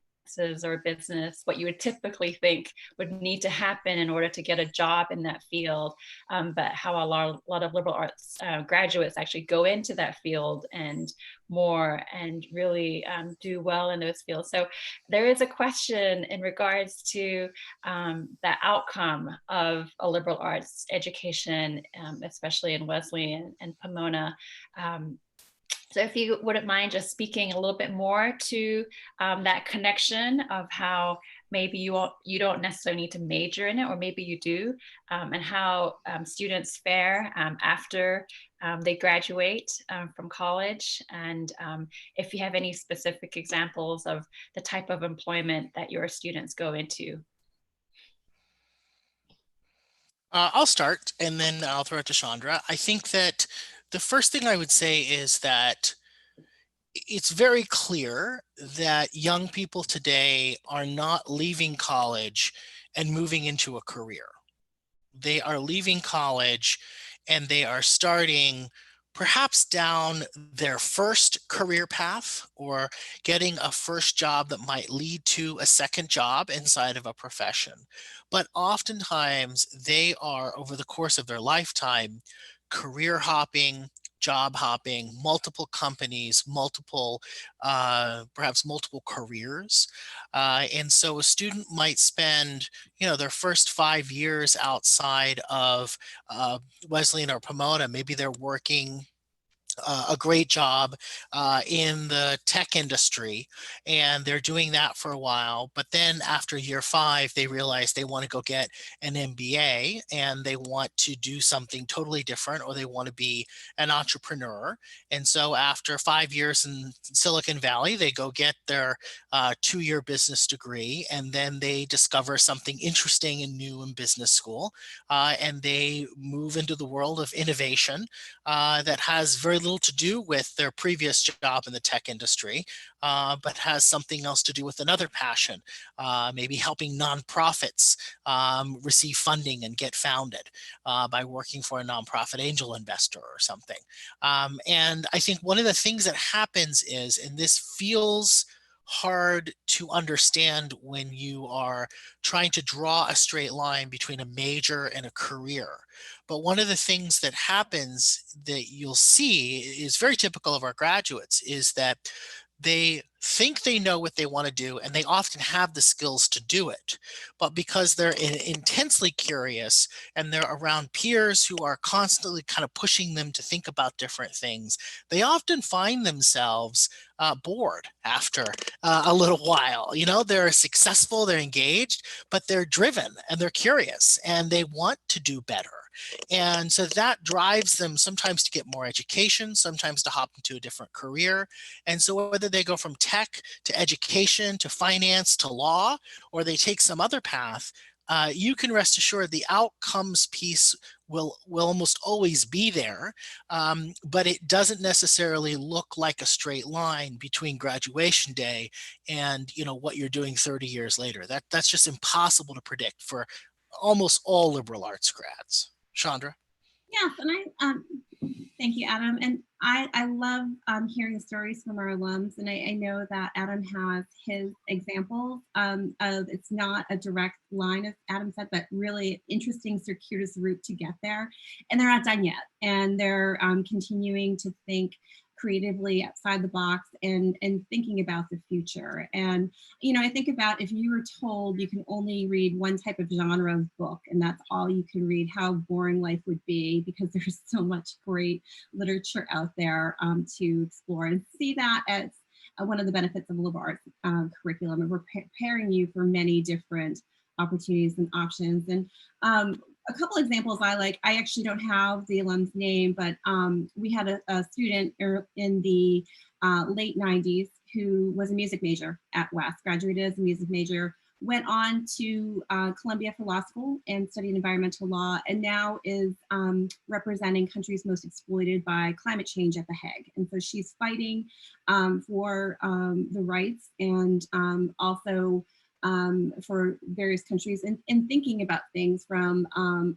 or business, what you would typically think would need to happen in order to get a job in that field, but how a lot of liberal arts graduates actually go into that field and really do well in those fields. So there is a question in regards to the outcome of a liberal arts education, especially in Wesleyan and Pomona. So if you wouldn't mind just speaking a little bit more to that connection of how maybe you don't necessarily need to major in it, or maybe you do, and how students fare after they graduate from college, and if you have any specific examples of the type of employment that your students go into. I'll start and then I'll throw it to Chandra. I think that the first thing I would say is that it's very clear that young people today are not leaving college and moving into a career. They are leaving college and they are starting perhaps down their first career path, or getting a first job that might lead to a second job inside of a profession. But oftentimes they are, over the course of their lifetime, career hopping, job hopping, multiple companies, perhaps multiple careers. And so a student might spend, their first 5 years outside of Wesleyan or Pomona. Maybe they're working a great job in the tech industry, and they're doing that for a while. But then after year 5, they realize they want to go get an MBA and they want to do something totally different, or they want to be an entrepreneur. And so after 5 years in Silicon Valley, they go get their 2-year business degree, and then they discover something interesting and new in business school, and they move into the world of innovation that has very little to do with their previous job in the tech industry, but has something else to do with another passion, maybe helping nonprofits receive funding and get founded by working for a nonprofit angel investor or something. And I think one of the things that happens is, and this feels hard to understand when you are trying to draw a straight line between a major and a career. But one of the things that happens that you'll see is very typical of our graduates is that they think they know what they want to do, and they often have the skills to do it. But because they're intensely curious and they're around peers who are constantly kind of pushing them to think about different things, they often find themselves bored after a little while. They're successful, they're engaged, but they're driven and they're curious and they want to do better. And so that drives them sometimes to get more education, sometimes to hop into a different career. And so whether they go from tech to education to finance to law, or they take some other path, you can rest assured the outcomes piece will almost always be there, but it doesn't necessarily look like a straight line between graduation day and what you're doing 30 years later. That's just impossible to predict for almost all liberal arts grads. Chandra? Yes, and thank you, Adam. And I love hearing stories from our alums. And I know that Adam has his examples of, it's not a direct line, as Adam said, but really interesting circuitous route to get there. And they're not done yet. And they're continuing to think creatively outside the box and thinking about the future. And, I think about if you were told you can only read one type of genre of book and that's all you can read, how boring life would be, because there's so much great literature out there to explore, and see that as one of the benefits of a liberal arts curriculum, and we're preparing you for many different opportunities and options. And a couple examples I actually don't have the alum's name, but we had a student in the late 90s who was a music major at West, graduated as a music major, went on to Columbia for law school and studied environmental law, and now is representing countries most exploited by climate change at The Hague. And so she's fighting for the rights, and also for various countries, and thinking about things from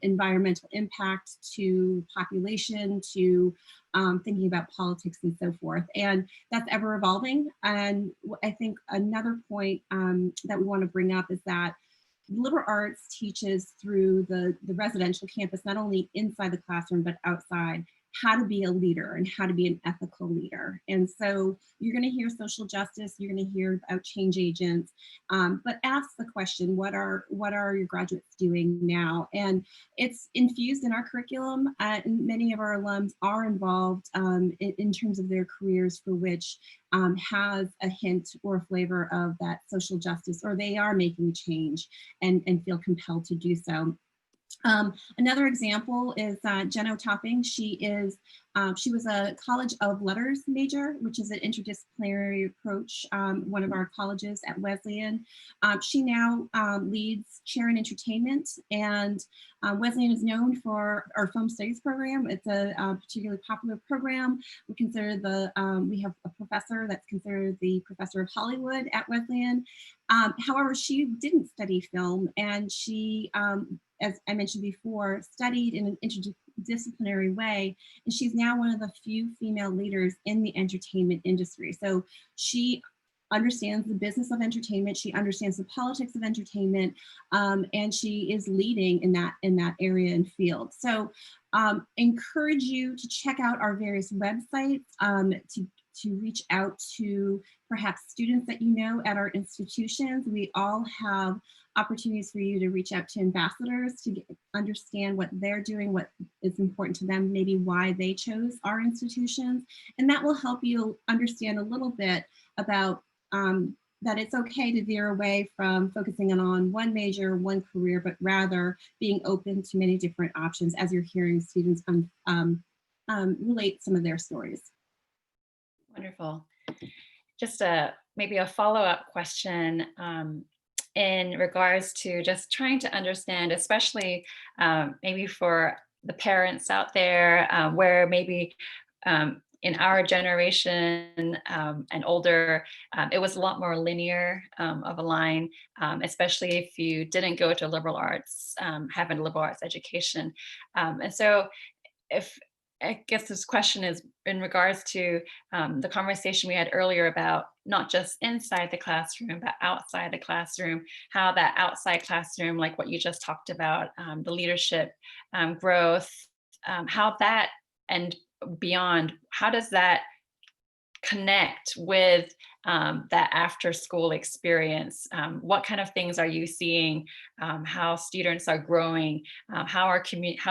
environmental impact to population to thinking about politics and so forth. And that's ever evolving. And I think another point that we want to bring up is that liberal arts teaches through the residential campus, not only inside the classroom, but outside, how to be a leader and how to be an ethical leader. And so you're going to hear social justice, you're going to hear about change agents, but ask the question, what are your graduates doing now? And it's infused in our curriculum, and many of our alums are involved in terms of their careers for which has a hint or a flavor of that social justice, or they are making change and feel compelled to do so. Another example is Jenno Topping. She was a College of Letters major, which is an interdisciplinary approach, one of our colleges at Wesleyan. She now leads Chair in Entertainment, and Wesleyan is known for our film studies program. It's a particularly popular program. We have a professor that's considered the professor of Hollywood at Wesleyan. However, she didn't study film, and she, as I mentioned before, studied in an interdisciplinary way, and she's now one of the few female leaders in the entertainment industry. So she understands the business of entertainment, she understands the politics of entertainment, and she is leading in that area and field. So encourage you to check out our various websites, to reach out to perhaps students that you know at our institutions. We all have opportunities for you to reach out to ambassadors to understand what they're doing, what is important to them, maybe why they chose our institutions. And that will help you understand a little bit about that it's okay to veer away from focusing on one major, one career, but rather being open to many different options as you're hearing students relate some of their stories. Wonderful. Just maybe a follow-up question in regards to just trying to understand, especially maybe for the parents out there, where maybe in our generation and older, it was a lot more linear of a line, especially if you didn't go to liberal arts, having a liberal arts education. And so if I guess this question is in regards to the conversation we had earlier about not just inside the classroom, but outside the classroom, how that outside classroom, like what you just talked about, the leadership growth, how that and beyond, how does that connect with that after school experience? What kind of things are you seeing? How students are growing? How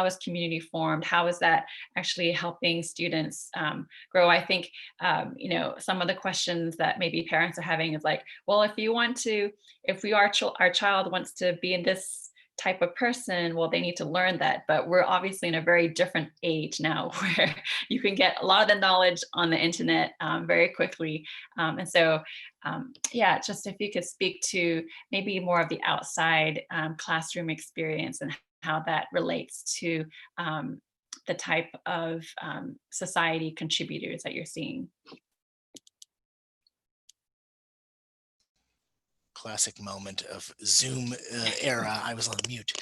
is community formed? How is that actually helping students grow? I think some of the questions that maybe parents are having is like, well, if our child wants to be in this type of person, well, they need to learn that. But we're obviously in a very different age now where you can get a lot of the knowledge on the internet very quickly. And so, just if you could speak to maybe more of the outside classroom experience and how that relates to the type of society contributors that you're seeing. Classic moment of Zoom era. I was on mute.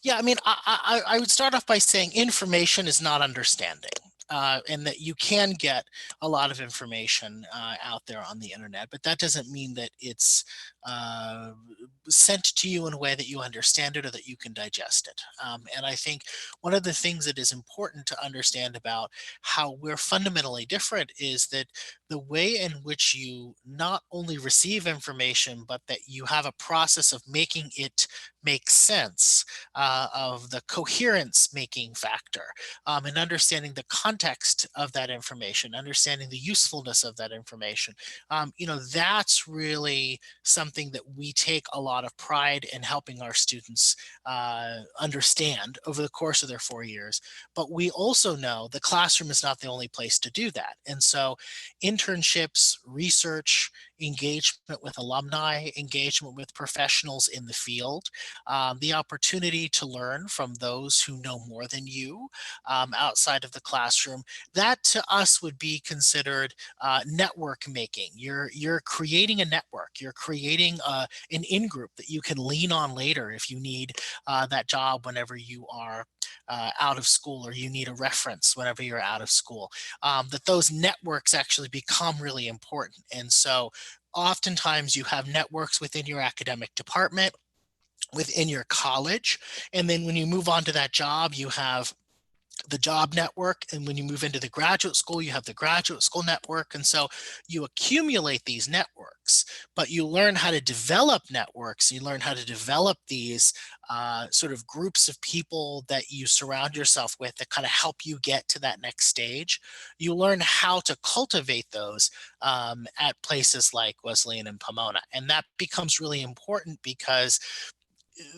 Yeah, I mean, I would start off by saying information is not understanding. And that you can get a lot of information out there on the internet, but that doesn't mean that it's sent to you in a way that you understand it or that you can digest it. And I think one of the things that is important to understand about how we're fundamentally different is that the way in which you not only receive information, but that you have a process of making it make sense, of the coherence making factor, and understanding the context of that information, understanding the usefulness of that information. That's really something that we take a lot of pride in helping our students understand over the course of their 4 years. But we also know the classroom is not the only place to do that. And so internships, research, engagement with alumni, engagement with professionals in the field, the opportunity to learn from those who know more than you outside of the classroom. That to us would be considered network making. You're creating a network. You're creating an in-group that you can lean on later if you need that job whenever you are out of school, or you need a reference whenever you're out of school. That those networks actually become really important. And so oftentimes you have networks within your academic department, within your college, and then when you move on to that job, you have the job network, and when you move into the graduate school, you have the graduate school network. And so you accumulate these networks, but you learn how to develop networks. You learn how to develop these sort of groups of people that you surround yourself with that kind of help you get to that next stage. You learn how to cultivate those at places like Wesleyan and Pomona, and that becomes really important because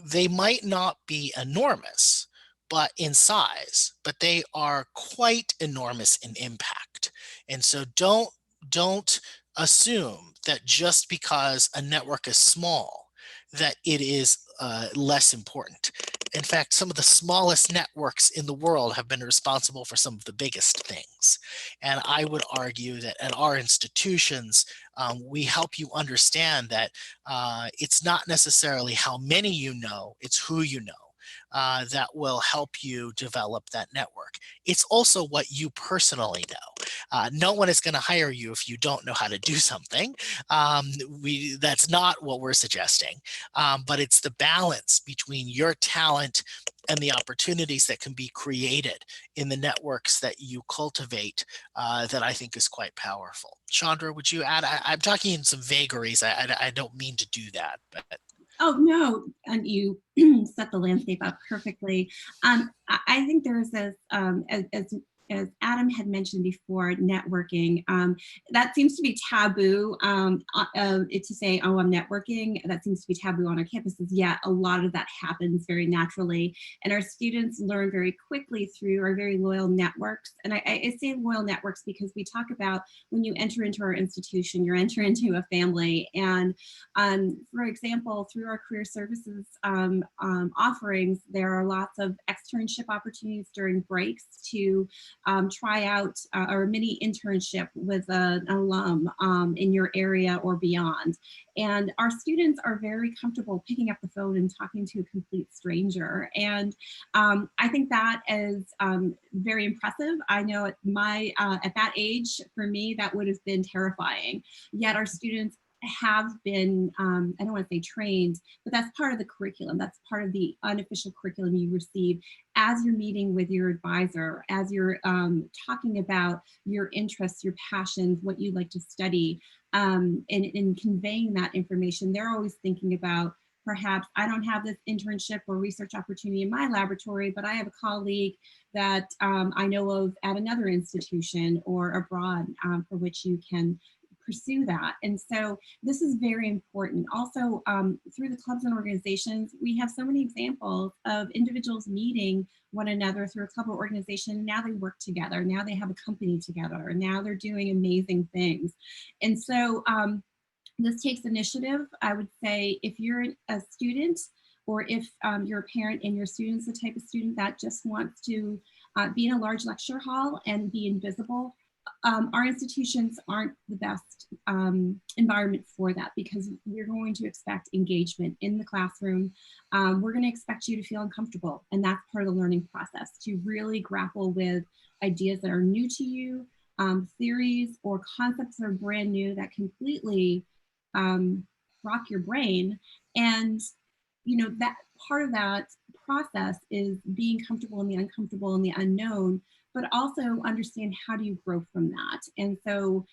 they might not be enormous but in size, but they are quite enormous in impact. And so don't assume that just because a network is small that it is less important. In fact, some of the smallest networks in the world have been responsible for some of the biggest things. And I would argue that at our institutions, we help you understand that it's not necessarily how many you know, it's who you know. That will help you develop that network. It's also what you personally know. No one is going to hire you if you don't know how to do something. That's not what we're suggesting, but it's the balance between your talent and the opportunities that can be created in the networks that you cultivate that I think is quite powerful. Chandra, would you add? I'm talking in some vagaries. I don't mean to do that, but. Oh, no, and you set the landscape up perfectly. I think there's this, as Adam had mentioned before, networking. That seems to be taboo to say, oh, I'm networking. That seems to be taboo on our campuses. Yet a lot of that happens very naturally. And our students learn very quickly through our very loyal networks. And I say loyal networks because we talk about when you enter into our institution, you're entering into a family. And for example, through our career services offerings, there are lots of externship opportunities during breaks to try out or a mini internship with an alum in your area or beyond. And our students are very comfortable picking up the phone and talking to a complete stranger. And I think that is very impressive. I know at that age, for me, that would have been terrifying. Yet our students have been, I don't want to say trained, but that's part of the curriculum. That's part of the unofficial curriculum you receive as you're meeting with your advisor, as you're talking about your interests, your passions, what you'd like to study, and in conveying that information. They're always thinking about, perhaps I don't have this internship or research opportunity in my laboratory, but I have a colleague that I know of at another institution or abroad for which you can pursue that. And so this is very important. Also, through the clubs and organizations, we have so many examples of individuals meeting one another through a club or organization. And now they work together. Now they have a company together. And now they're doing amazing things. And so this takes initiative. I would say if you're a student, or if you're a parent and your student's the type of student that just wants to be in a large lecture hall and be invisible, our institutions aren't the best environment for that, because we're going to expect engagement in the classroom. We're going to expect you to feel uncomfortable, and that's part of the learning process, to really grapple with ideas that are new to you, theories or concepts that are brand new that completely rock your brain. And you know, that part of that process is being comfortable in the uncomfortable and the unknown, but also understand how do you grow from that. And so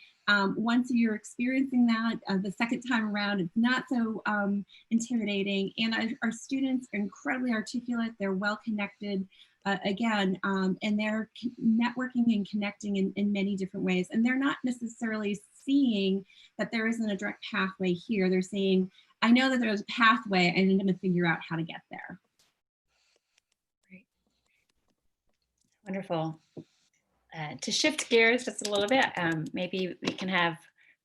once you're experiencing that the second time around, it's not so intimidating. And our students are incredibly articulate. They're well connected again, and they're networking and connecting in many different ways. And they're not necessarily seeing that there isn't a direct pathway here. They're saying, I know that there's a pathway and I'm going to figure out how to get there. Great. Wonderful. To shift gears just a little bit, maybe we can have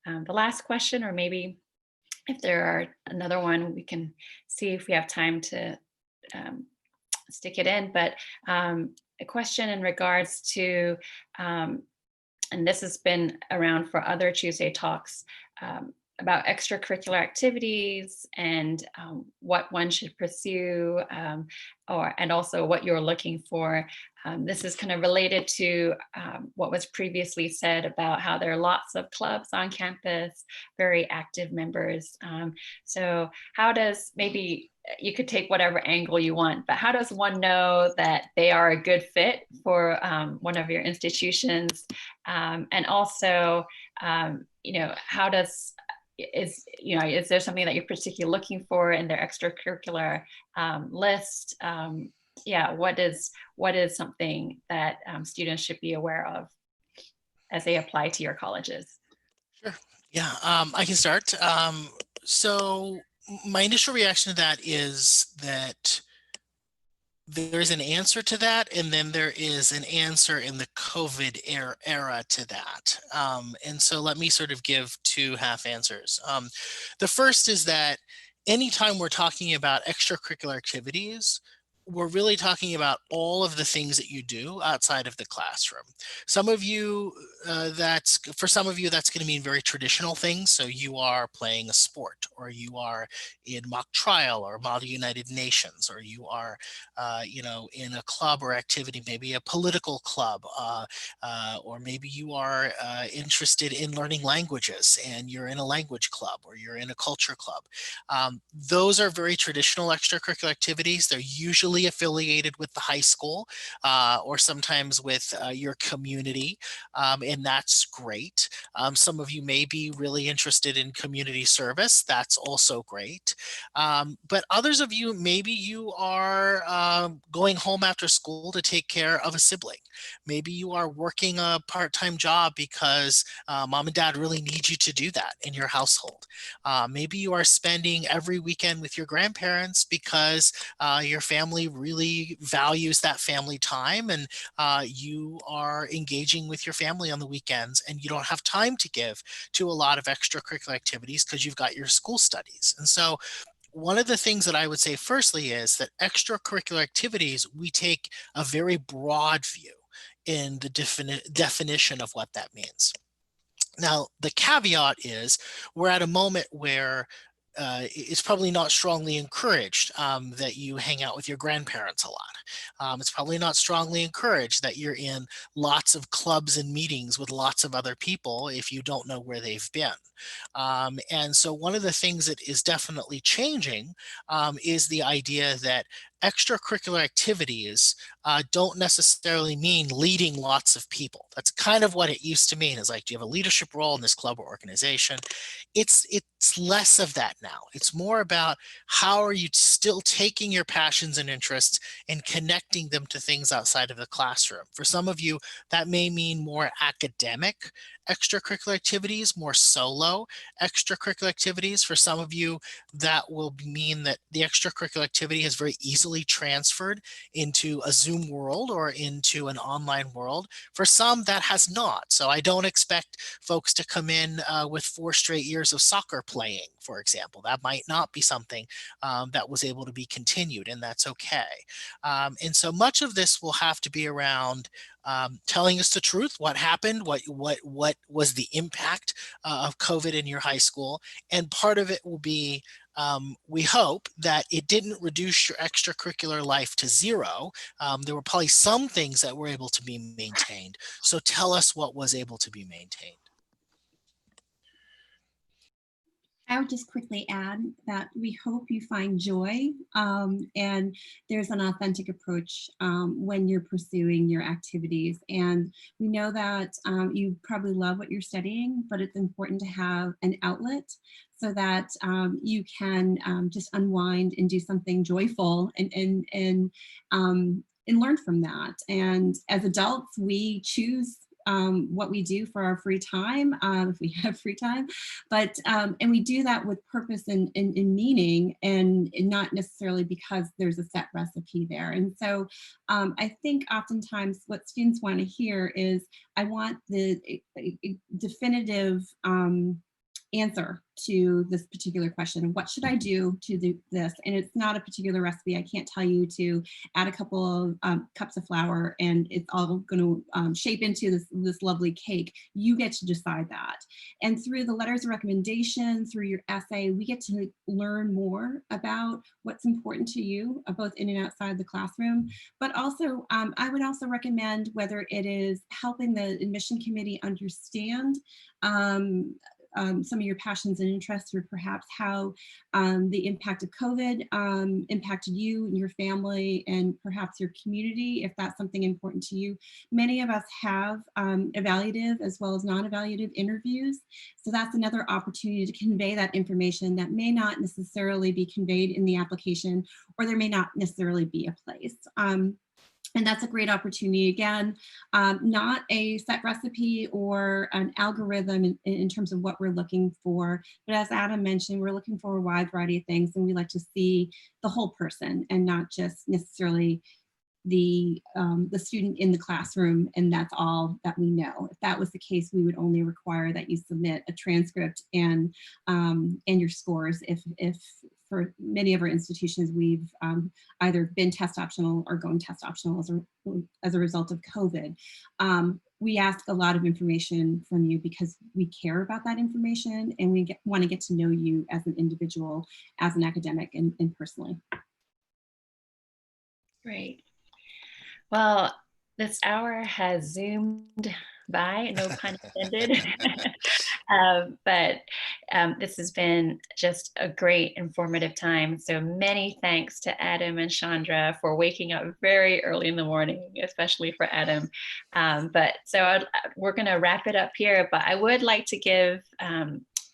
the last question, or maybe if there are another one, we can see if we have time to um, stick it in. But a question in regards to, and this has been around for other Tuesday talks, about extracurricular activities and what one should pursue, and also what you're looking for. This is kind of related to what was previously said about how there are lots of clubs on campus, very active members. So how does, maybe you could take whatever angle you want, but how does one know that they are a good fit for one of your institutions? And also, how does, is there something that you're particularly looking for in their extracurricular list? Yeah, what is something that students should be aware of as they apply to your colleges? Sure. Yeah, I can start. So my initial reaction to that is that there's an answer to that, and then there is an answer in the COVID era to that. And so let me sort of give two half answers. The first is that anytime we're talking about extracurricular activities, we're really talking about all of the things that you do outside of the classroom. Some of you, for some of you, that's going to mean very traditional things. So you are playing a sport, or you are in mock trial or Model United Nations, or you are in a club or activity, maybe a political club, or maybe you are interested in learning languages and you're in a language club, or you're in a culture club. Those are very traditional extracurricular activities. They're usually affiliated with the high school, or sometimes with your community, and that's great. Some of you may be really interested in community service. That's also great. But others of you, maybe you are going home after school to take care of a sibling. Maybe you are working a part-time job because mom and dad really need you to do that in your household. Maybe you are spending every weekend with your grandparents because your family really values that family time, and you are engaging with your family on the weekends, and you don't have time to give to a lot of extracurricular activities because you've got your school studies. And so one of the things that I would say firstly is that extracurricular activities, we take a very broad view in the definition of what that means. Now, the caveat is we're at a moment where it's probably not strongly encouraged that you hang out with your grandparents a lot. It's probably not strongly encouraged that you're in lots of clubs and meetings with lots of other people if you don't know where they've been. And so one of the things that is definitely changing is the idea that extracurricular activities don't necessarily mean leading lots of people. That's kind of what it used to mean, is like, do you have a leadership role in this club or organization? It's less of that now. It's more about how are you still taking your passions and interests and connecting them to things outside of the classroom. For some of you, that may mean more academic extracurricular activities, more solo extracurricular activities. For some of you, that will mean that the extracurricular activity has very easily transferred into a Zoom world or into an online world. For some, that has not. So I don't expect folks to come in with 4 straight years of soccer playing, for example. That might not be something that was able to be continued, and that's okay. And so much of this will have to be around telling us the truth, what happened, what was the impact of COVID in your high school. And part of it will be, we hope that it didn't reduce your extracurricular life to zero. There were probably some things that were able to be maintained. So tell us what was able to be maintained. I would just quickly add that we hope you find joy, and there's an authentic approach when you're pursuing your activities. And we know that you probably love what you're studying, but it's important to have an outlet so that you can just unwind and do something joyful and learn from that. And as adults, we choose what we do for our free time, if we have free time, but and we do that with purpose and meaning, and not necessarily because there's a set recipe there. And so I think oftentimes what students want to hear is, I want the definitive answer to this particular question. What should I do to do this? And it's not a particular recipe. I can't tell you to add a couple of cups of flour and it's all going to shape into this lovely cake. You get to decide that. And through the letters of recommendation, through your essay, we get to learn more about what's important to you, both in and outside the classroom. But also, I would also recommend, whether it is helping the admission committee understand some of your passions and interests, or perhaps how the impact of COVID impacted you and your family and perhaps your community, if that's something important to you. Many of us have evaluative as well as non-evaluative interviews. So that's another opportunity to convey that information that may not necessarily be conveyed in the application, or there may not necessarily be a place. And that's a great opportunity. Again, not a set recipe or an algorithm in terms of what we're looking for, but as Adam mentioned, we're looking for a wide variety of things, and we like to see the whole person and not just necessarily the student in the classroom, and that's all that we know. If that was the case, we would only require that you submit a transcript and your scores. If for many of our institutions, we've either been test optional or going test optional as a result of COVID. We ask a lot of information from you because we care about that information, and we want to get to know you as an individual, as an academic, and personally. Great. Well, this hour has zoomed by, no pun intended. But this has been just a great informative time. So many thanks to Adam and Chandra for waking up very early in the morning, especially for Adam. We're going to wrap it up here, but I would like to give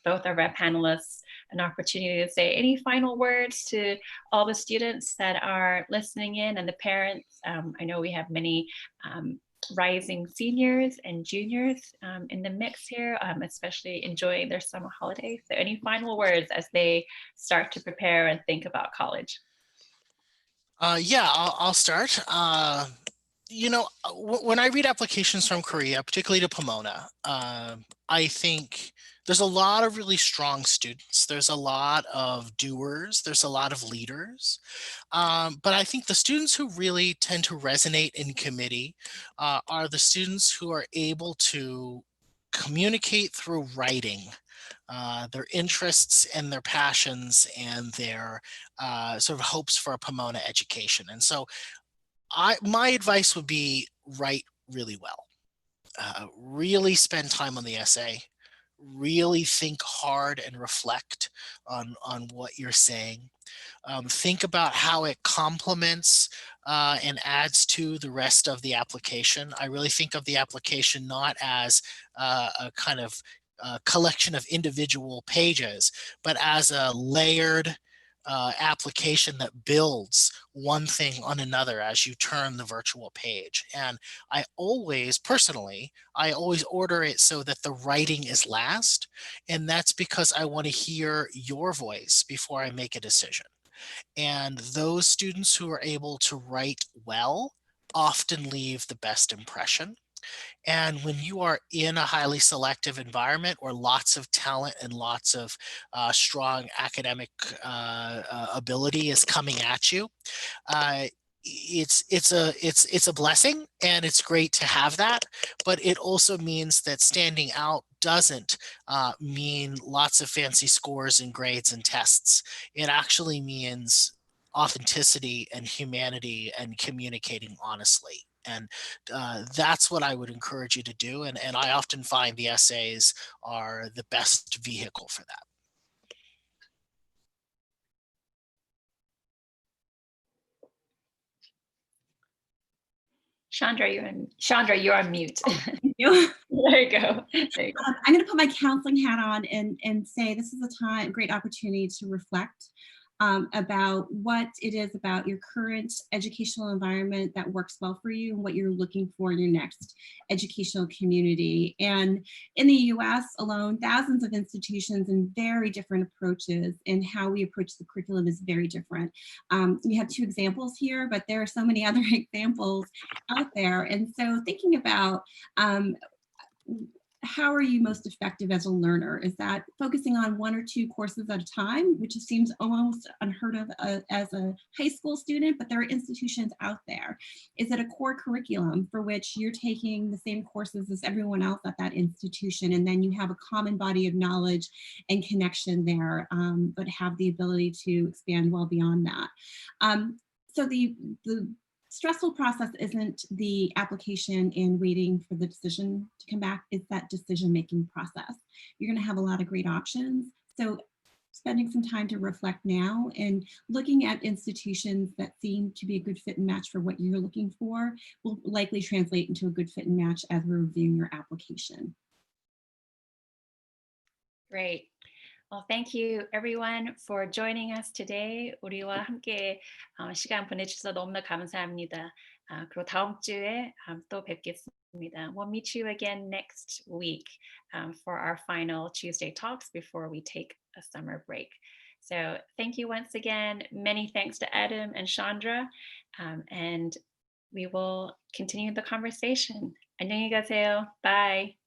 both of our panelists an opportunity to say any final words to all the students that are listening in and the parents. I know we have many rising seniors and juniors in the mix here, especially enjoying their summer holidays. So any final words as they start to prepare and think about college? Yeah, I'll start. When I read applications from Korea, particularly to Pomona, I think there's a lot of really strong students. There's a lot of doers. There's a lot of leaders. But I think the students who really tend to resonate in committee are the students who are able to communicate through writing their interests and their passions and their sort of hopes for a Pomona education. And so my advice would be write really well. Really spend time on the essay. Really think hard and reflect on what you're saying. Think about how it complements and adds to the rest of the application. I really think of the application not as a kind of collection of individual pages, but as a layered application that builds one thing on another as you turn the virtual page. And I always order it so that the writing is last. And that's because I want to hear your voice before I make a decision. And those students who are able to write well often leave the best impression. And when you are in a highly selective environment where lots of talent and lots of strong academic ability is coming at you, it's a blessing, and it's great to have that. But it also means that standing out doesn't mean lots of fancy scores and grades and tests. It actually means authenticity and humanity and communicating honestly. And that's what I would encourage you to do. And I often find the essays are the best vehicle for that. Chandra, you're on mute. Thank you. There you go. There you go. I'm going to put my counseling hat on and say this is a great opportunity to reflect about what it is about your current educational environment that works well for you and what you're looking for in your next educational community. And in the US alone, thousands of institutions and very different approaches, and how we approach the curriculum is very different. We have two examples here, but there are so many other examples out there. And so thinking about how are you most effective as a learner? Is that focusing on 1 or 2 courses at a time, which seems almost unheard of as a high school student, but there are institutions out there. Is it a core curriculum for which you're taking the same courses as everyone else at that institution, and then you have a common body of knowledge and connection there, but have the ability to expand well beyond that? So the stressful process isn't the application and waiting for the decision to come back, it's that decision-making process. You're gonna have a lot of great options. So spending some time to reflect now and looking at institutions that seem to be a good fit and match for what you're looking for will likely translate into a good fit and match as we're reviewing your application. Great. Well, thank you everyone for joining us today. 우리와 함께 시간 보내주셔서 너무나 감사합니다. 그리고 다음 주에 또 뵙겠습니다. We'll meet you again next week for our final Tuesday talks before we take a summer break. So thank you once again. Many thanks to Adam and Chandra, and we will continue the conversation. 안녕히 가세요. Bye.